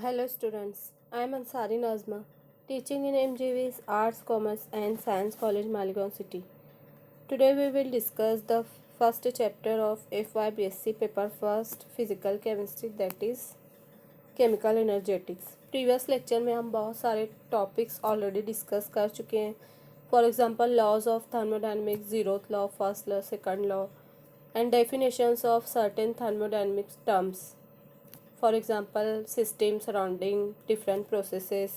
Hello students, I am Ansari Nazma, teaching in MJV's Arts, Commerce and Science College, Maligaon City. Today we will discuss the first chapter of FYBSc paper first Physical Chemistry, that is Chemical Energetics. Previous lecture में हम बहुत सारे topics already discuss कर चुके हैं. For example, laws of thermodynamics, zeroth law, first law, second law, and definitions of certain thermodynamics terms. For example system surrounding different processes,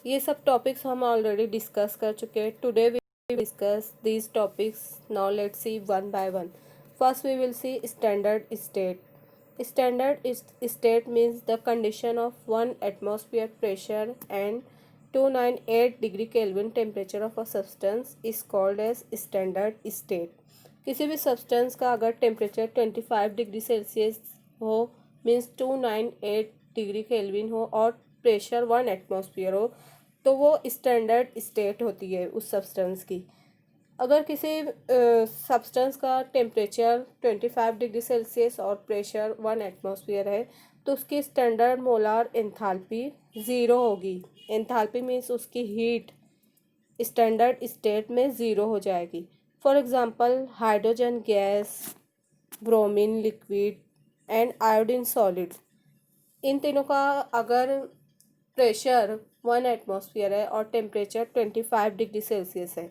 ये सब topics हम ऑलरेडी डिस्कस कर चुके हैं. Today we discuss these topics. Now let's see one by one. First we will see standard state. Standard state means the condition of 1 atmosphere pressure and 298 degree kelvin temperature of a substance is called as standard state. किसी भी substance का अगर temperature 25 degree Celsius हो, means 298 degree kelvin हो, और pressure 1 atmosphere हो, तो वो स्टैंडर्ड स्टेट होती है उस सब्सटेंस की. अगर किसी सब्सटेंस का टेम्परेचर 25 डिग्री सेल्सियस और प्रेशर 1 एटमॉस्फेयर है, तो उसकी स्टैंडर्ड मोलार एंथैल्पी 0 होगी. एंथैल्पी मीन्स उसकी हीट स्टैंडर्ड स्टेट में 0 हो जाएगी. For example, hydrogen gas, bromine liquid and iodine solid, इन तीनों का अगर प्रेशर 1 एटमॉस्फेयर है और टेम्परेचर 25 डिग्री सेल्सियस है,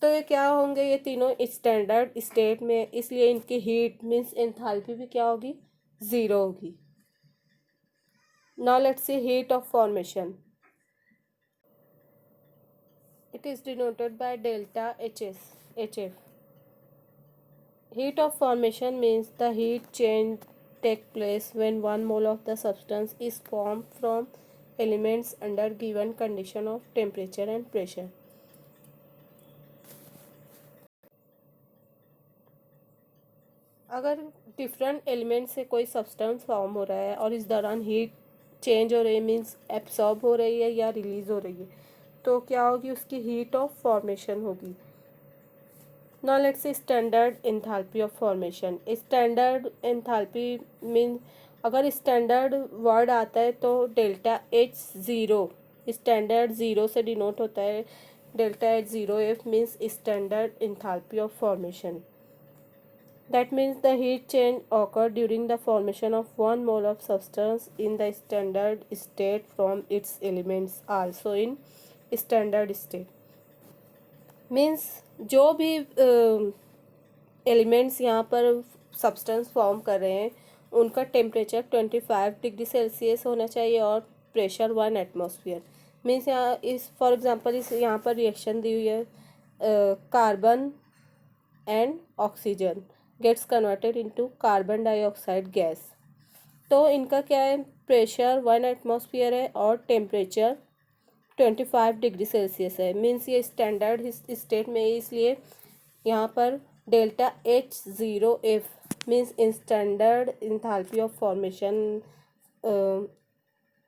तो ये क्या होंगे, ये तीनों स्टैंडर्ड स्टेट में, इसलिए इनकी हीट मीन्स एंथैल्पी भी क्या होगी, 0 होगी. Now let's see heat of formation. It is denoted by delta HF. Heat of formation means the heat change take place when 1 mole of the substance is formed from elements under given condition of temperature and pressure. अगर different element से कोई substance form हो रहा है और इस दौरान heat change हो रही है, मीन्स एब्सॉर्ब हो रही है या रिलीज हो रही है, तो क्या होगी, उसकी हीट ऑफ फॉर्मेशन होगी. Now let's see standard enthalpy of formation. Standard enthalpy means, अगर स्टैंडर्ड वर्ड आता है तो डेल्टा H0 स्टैंडर्ड 0 से डिनोट होता है. Delta H0F means standard enthalpy of formation. That means the heat change occur during the formation of 1 mole of substance in the standard state from its elements also in standard state. Means जो भी elements यहाँ पर substance form कर रहे हैं, उनका temperature 25 degree Celsius होना चाहिए और प्रेशर 1 एटमॉस्फेयर. मीन्स यहाँ इस फॉर एग्जांपल इस यहाँ पर रिएक्शन दी हुई है, carbon and oxygen gets converted into carbon dioxide gas. तो इनका क्या है, प्रेशर 1 एटमॉस्फेयर है और टेम्परेचर 25 डिग्री सेल्सियस है. मीन्स ये स्टैंडर्ड स्टेट में है, इसलिए यहाँ पर delta H0F means standard enthalpy of formation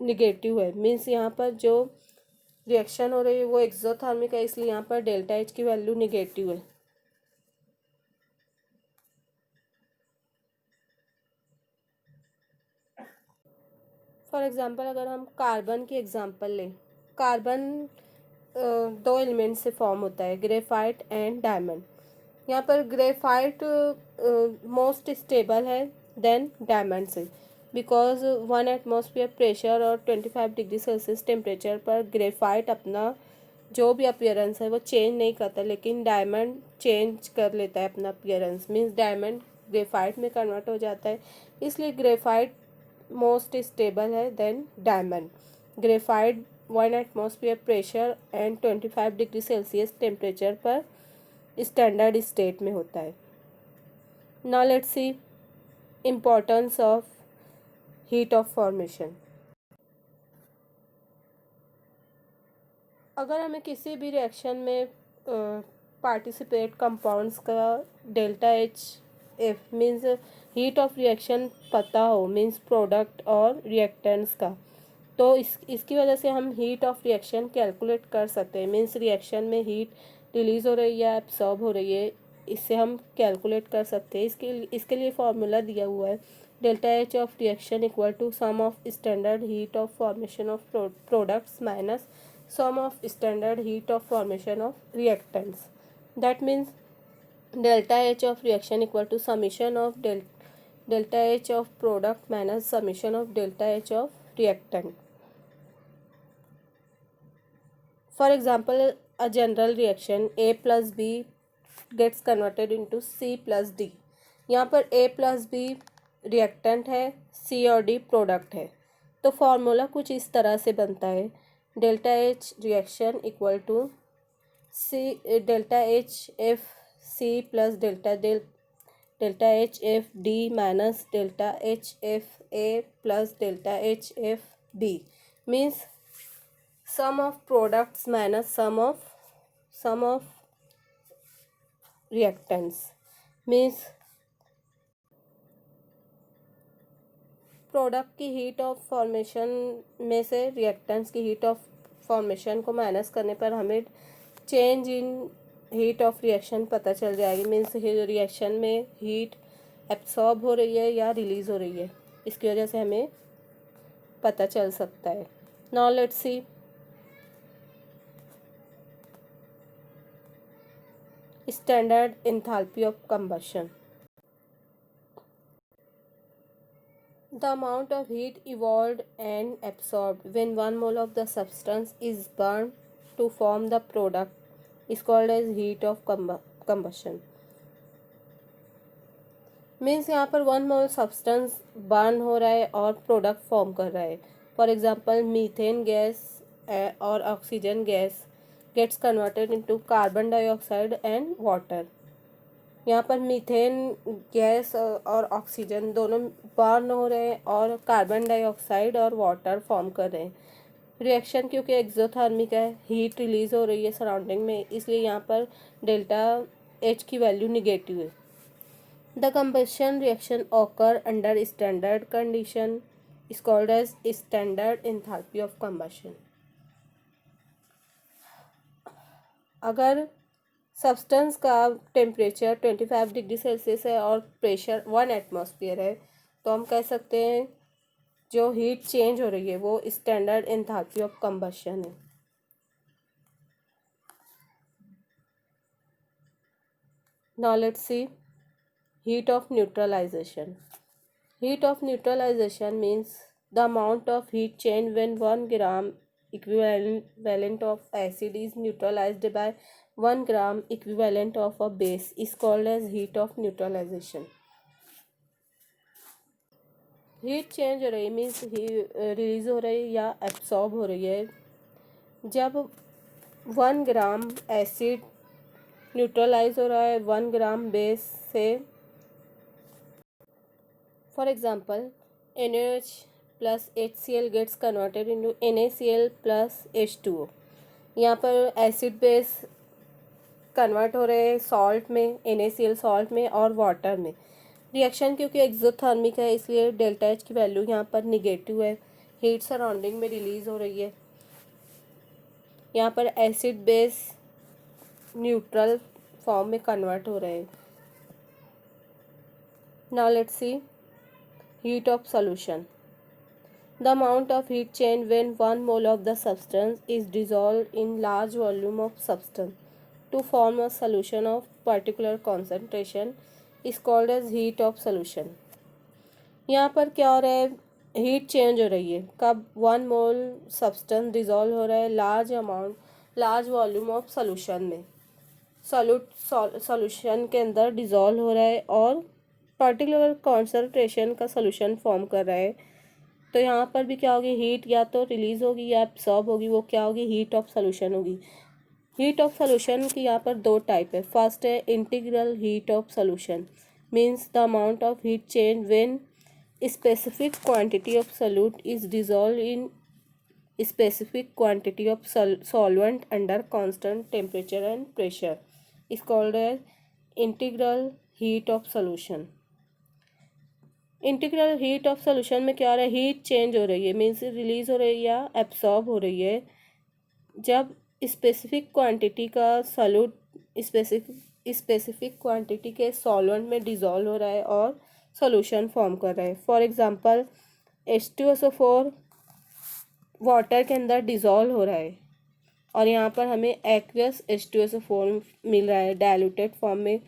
negative है. मीन्स यहाँ पर जो रिएक्शन हो रही है वो एक्सोथर्मिक है, इसलिए यहाँ पर डेल्टा H की वैल्यू निगेटिव है. फॉर एग्जांपल, अगर हम कार्बन की एग्जांपल लें, कार्बन 2 एलिमेंट से फॉर्म होता है, ग्रेफाइट एंड डायमंड. यहाँ पर ग्रेफाइट मोस्ट स्टेबल है देन डायमंड से, बिकॉज 1 एटमॉस्फेयर प्रेशर और 25 डिग्री सेल्सियस टेम्परेचर पर ग्रेफाइट अपना जो भी अपीयरेंस है वो चेंज नहीं करता, लेकिन डायमंड चेंज कर लेता है अपना अपीयरेंस. मीन्स डायमंड ग्रेफाइट में कन्वर्ट हो जाता है, इसलिए ग्रेफाइट मोस्ट स्टेबल है then diamond. Graphite 1 atmosphere pressure and 25 degree Celsius temperature पर स्टैंडर्ड स्टेट में होता है. Now let's C importance of heat of formation. अगर हमें किसी भी रिएक्शन में पार्टिसिपेट कंपाउंड्स का delta HF means heat of reaction पता हो, मीन्स प्रोडक्ट और रिएक्टेंट्स का, तो इसकी वजह से हम हीट ऑफ रिएक्शन कैलकुलेट कर सकते हैं. मीन्स रिएक्शन में हीट रिलीज़ हो रही है या एब्सॉर्ब हो रही है, इससे हम कैलकुलेट कर सकते हैं. इसके लिए फार्मूला दिया हुआ है, delta H of reaction equal to sum of standard heat of formation of products minus sum of standard heat of formation of reactants. That means delta H of reaction equal to summation of delta H of product minus summation of delta H of reactant. For example, a general reaction A plus B gets converted into C plus D. यहाँ पर A plus B reactant है, C और D product है. तो formula कुछ इस तरह से बनता है, delta H reaction equal to delta H F C plus delta H F D minus delta H F A plus delta H F B. Means sum of products minus sum of reactants. Means product की heat of formation में से reactants की heat of formation को minus करने पर हमें change in heat of reaction पता चल जाएगी. मीन्स रिएक्शन में हीट एब्सॉर्ब हो रही है या रिलीज़ हो रही है, इसकी वजह से हमें पता चल सकता है. Now let's C standard enthalpy of combustion. The amount of heat evolved and absorbed when 1 mole of the substance is burned to form the product is called as heat of combustion. Means यहाँ पर 1 मोल substance burn हो रहा है और product form कर रहा है. For example methane gas और oxygen gas gets converted into carbon dioxide and water. यहाँ पर मीथेन गैस और ऑक्सीजन दोनों बर्न हो रहे हैं और कार्बन डाइऑक्साइड और वाटर फॉर्म कर रहे हैं. रिएक्शन क्योंकि एक्सोथर्मिक है, हीट रिलीज़ हो रही है सराउंडिंग में, इसलिए यहाँ पर डेल्टा एच की वैल्यू निगेटिव है. The combustion reaction occur under standard condition is called as standard enthalpy of combustion. अगर सब्सटेंस का टेम्परेचर 25 डिग्री सेल्सियस है और प्रेशर 1 एटमॉस्फेयर है, तो हम कह सकते हैं जो हीट चेंज हो रही है वो स्टैंडर्ड एंथैल्पी ऑफ कंबशन है. Now let's see heat of neutralisation. Heat of neutralisation means the amount of heat change when 1 gram equivalent of acid is neutralized by 1 gram equivalent of a base is called as heat of neutralization. Heat change हो रही है means release हो रही है या absorb हो रही है जब 1 ग्राम एसिड न्यूट्रलाइज हो रहा है 1 ग्राम बेस से. For example NaOH plus HCl gets converted into NaCl plus H2O. यहाँ पर एसिड बेस कन्वर्ट हो रहे हैं सॉल्ट में, NaCl सॉल्ट में और वाटर में. रिएक्शन क्योंकि एक्सोथर्मिक है इसलिए डेल्टा एच की वैल्यू यहाँ पर निगेटिव है, हीट सराउंडिंग में रिलीज हो रही है. यहाँ पर एसिड बेस न्यूट्रल फॉर्म में कन्वर्ट हो रहे हैं. Now let's see heat of solution. The amount of heat change when 1 mole of the substance is dissolved in large volume of substance to form a solution of particular concentration is called as heat of solution. यहाँ पर क्या हो रहा है, heat change हो रही है कब 1 मोल सब्सटेंस डिज़ोल्व हो रहा है लार्ज वॉल्यूम ऑफ सॉल्यूशन में. सॉल्यूशन के अंदर डिज़ोल्व हो रहा है और पर्टिकुलर कॉन्सेंट्रेशन का सॉल्यूशन फॉर्म कर रहा है. तो यहाँ पर भी क्या होगी, हीट या तो रिलीज़ होगी या एब्सॉर्ब होगी, वो क्या होगी, हीट ऑफ सॉल्यूशन होगी. हीट ऑफ सॉल्यूशन की यहाँ पर 2 टाइप है. फर्स्ट है integral heat of solution means the amount of heat change when specific quantity of solute is dissolve in specific quantity of solvent under constant temperature and pressure is called as integral heat of solution. Integral heat of solution में क्या हो रहा है, heat change हो रही है means release हो रही है या एब्सॉर्ब हो रही है जब स्पेसिफिक क्वांटिटी का सॉल्यूट स्पेसिफिक क्वांटिटी के सॉल्वेंट में डिज़ोल्व हो रहा है और सॉल्यूशन फॉर्म कर रहा है। फॉर एग्जांपल H2SO4 वाटर के अंदर डिज़ोल्व हो रहा है और यहाँ पर हमें एक्वस H2SO4 मिल रहा है, डाइल्यूटेड फॉर्म में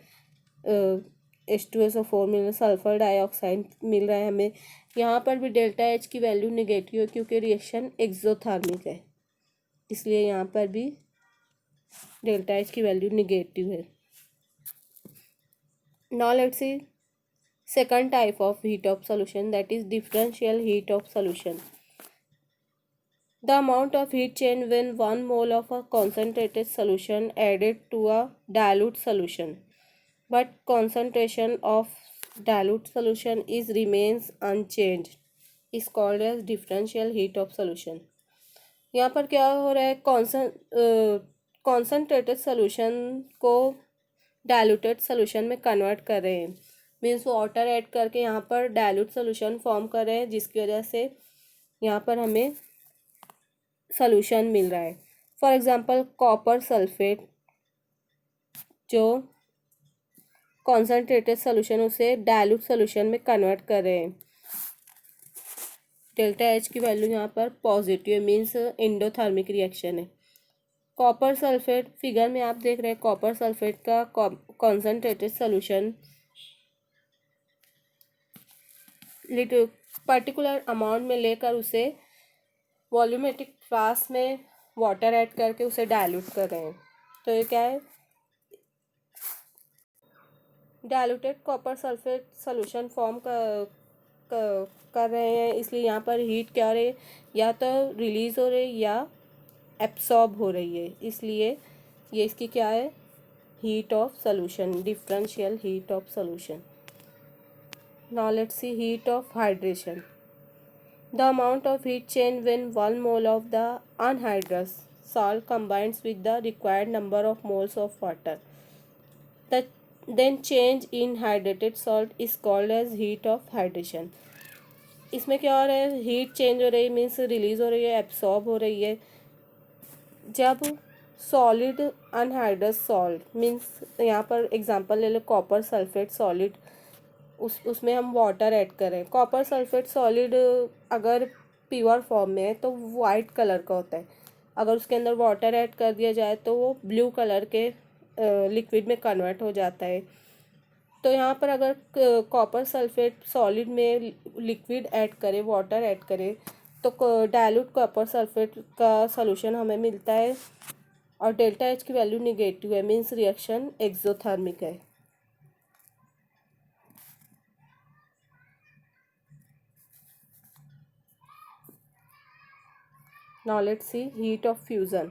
H2SO4 मिल रहा है, सल्फर डाइऑक्साइड मिल रहा है हमें। यहाँ पर भी डेल्टा H की वैल्यू नेगेटिव है क्योंकि रिएक्शन एक्सोथर्मिक है, इसलिए यहाँ पर भी डेल्टा H की वैल्यू नेगेटिव है। Now let's see second type of heat of solution, that is differential heat of solution. The amount of heat change when 1 mole of a concentrated solution added to a dilute solution, but concentration of dilute solution is remains unchanged is called as differential heat of solution. यहाँ पर क्या हो रहा है, concentrated solution को diluted solution में convert कर रहे हैं, मीन्स वाटर ऐड करके यहाँ पर डाइल्यूट सोल्यूशन फॉर्म कर रहे हैं, जिसकी वजह से यहाँ पर हमें सोल्यूशन मिल रहा है। फॉर एग्जांपल कॉपर सल्फेट जो कॉन्सनट्रेटेड सोल्यूशन उसे डाइल्यूट सोल्यूशन में कन्वर्ट कर रहे हैं। डेल्टा H की वैल्यू यहाँ पर पॉजिटिव है, मीन्स एंडोथर्मिक रिएक्शन है। कॉपर सल्फेट फिगर में आप देख रहे हैं, कॉपर सल्फेट का कॉन्सनट्रेटेड सोल्यूशन पर्टिकुलर अमाउंट में लेकर उसे वॉल्यूमेट्रिक फ्लास्क में वाटर ऐड करके उसे डाइल्यूट कर रहे हैं। तो ये क्या है, diluted copper sulphate solution form कर रहे हैं, इसलिए यहाँ पर हीट क्या हो रही है, या तो रिलीज हो रही है या एब्सॉर्ब हो रही है, इसलिए ये इसकी क्या है, heat of solution, differential heat of solution. Now let's see heat of hydration. The amount of heat change when 1 mole of the anhydrous salt combines with the required number of moles of water. The then change in hydrated salt is called as heat of hydration. इसमें क्या हो रहा है, heat change हो रही है, means release हो रही है, एब्सॉर्ब हो रही है। जब सॉलिड अनहाइड्रस सॉल्ट, मीन्स यहाँ पर एग्जांपल ले लो कॉपर सल्फेट सॉलिड, उसमें हम वाटर ऐड करें। कॉपर सल्फेट सॉलिड अगर प्योर फॉर्म में है तो वाइट कलर का होता है, अगर उसके अंदर वाटर ऐड कर दिया जाए तो वो ब्लू कलर के लिक्विड में कन्वर्ट हो जाता है। तो यहाँ पर अगर कॉपर सल्फेट सॉलिड में लिक्विड ऐड करें, वाटर ऐड करें, तो डाइल्यूट कॉपर सल्फेट का सॉल्यूशन हमें मिलता है और डेल्टा H की वैल्यू निगेटिव है, मीन्स रिएक्शन एक्सोथर्मिक है। Now let's see heat of fusion.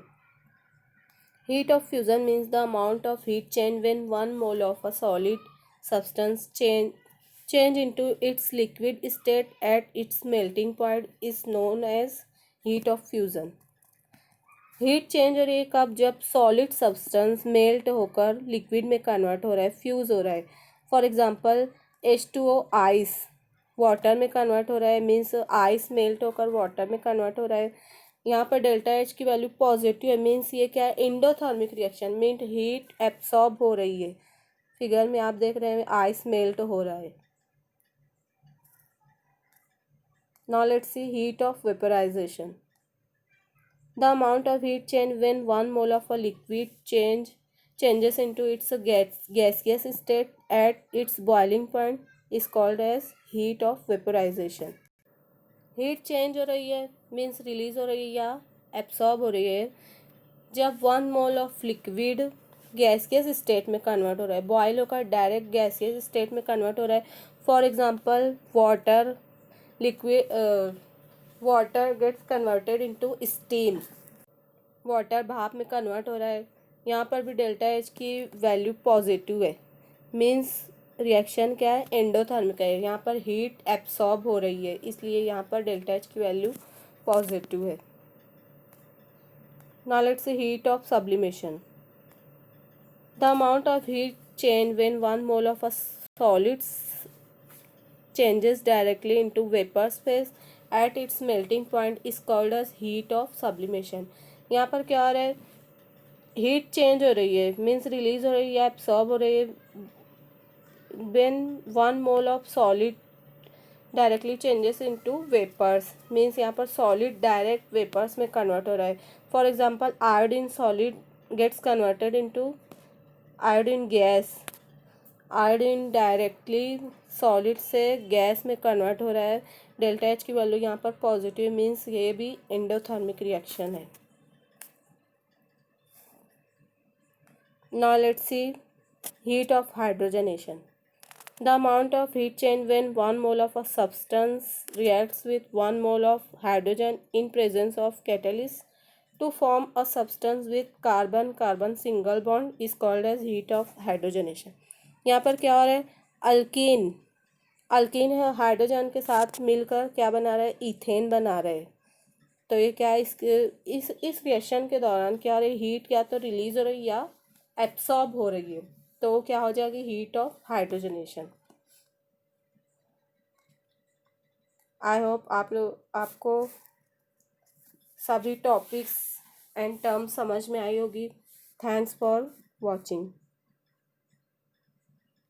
Heat of fusion means the amount of heat change when 1 mole of a solid substance change into its liquid state at its melting point is known as heat of fusion. Heat change हो रही है कब, जब solid substance melt होकर liquid में convert हो रहा है, फ्यूज हो रहा है। For example H2O ice water में कन्वर्ट हो रहा है, मीन्स आइस मेल्ट होकर वाटर में कन्वर्ट हो रहा है। यहाँ पर डेल्टा H की वैल्यू पॉजिटिव है, मीन्स ये क्या है, endothermic reaction, mean heat absorb हो रही है। फिगर में आप देख रहे हैं आइस मेल्ट हो रहा है। Now let's see heat of vaporisation. The amount of heat change when 1 mole of a liquid changes into its gaseous state at its boiling point is called as heat of vaporization. Heat change हो रही है, means release हो रही है या absorb हो रही है, जब 1 mole of liquid gaseous state में कन्वर्ट हो रहा है, बॉयल होकर डायरेक्ट गैसियस स्टेट में कन्वर्ट हो रहा है। For example water liquid water gets converted into steam, water भाप में कन्वर्ट हो रहा है। यहाँ पर भी डेल्टा H की वैल्यू पॉजिटिव है, मीन्स रिएक्शन क्या है, एंडोथर्मिक है। यहाँ पर हीट एब्सॉर्ब हो रही है, इसलिए यहाँ पर डेल्टा H की वैल्यू पॉजिटिव है। Now let's see heat of sublimation. The amount of heat change when 1 mole of a solid changes directly into vapor phase at its melting point is called as heat of sublimation. यहाँ पर क्या हो रहा है, heat change हो रही है, means release हो रही है या एब्सॉर्ब हो रही है when 1 mole of solid directly changes into vapours, means यहाँ पर सॉलिड डायरेक्ट वेपर्स में कन्वर्ट हो रहा है. For example iodine solid gets converted into iodine gas. Iodine directly solid से गैस में कन्वर्ट हो रहा है. डेल्टा एच की वैल्यू यहाँ पर पॉजिटिव, मीन्स ये भी एंडोथर्मिक रिएक्शन है. Now let's C heat of hydrogenation. The amount of heat change when 1 mole of a substance reacts with 1 mole of hydrogen in presence of catalyst to form a substance with carbon-carbon single bond is called as heat of hydrogenation. यहाँ पर क्या हो रहा है, alkyne है, hydrogen के साथ मिलकर क्या बना रहा है, इथेन बना रहे हैं. तो ये क्या है, इस रिएक्शन के दौरान क्या हो रही है, हीट क्या तो रिलीज हो रही है या एब्सॉर्ब हो रही है. तो क्या हो जाएगी, heat of hydrogenation. I hope आपको सभी टॉपिक्स एंड टर्म्स समझ में आई होगी. Thanks for watching.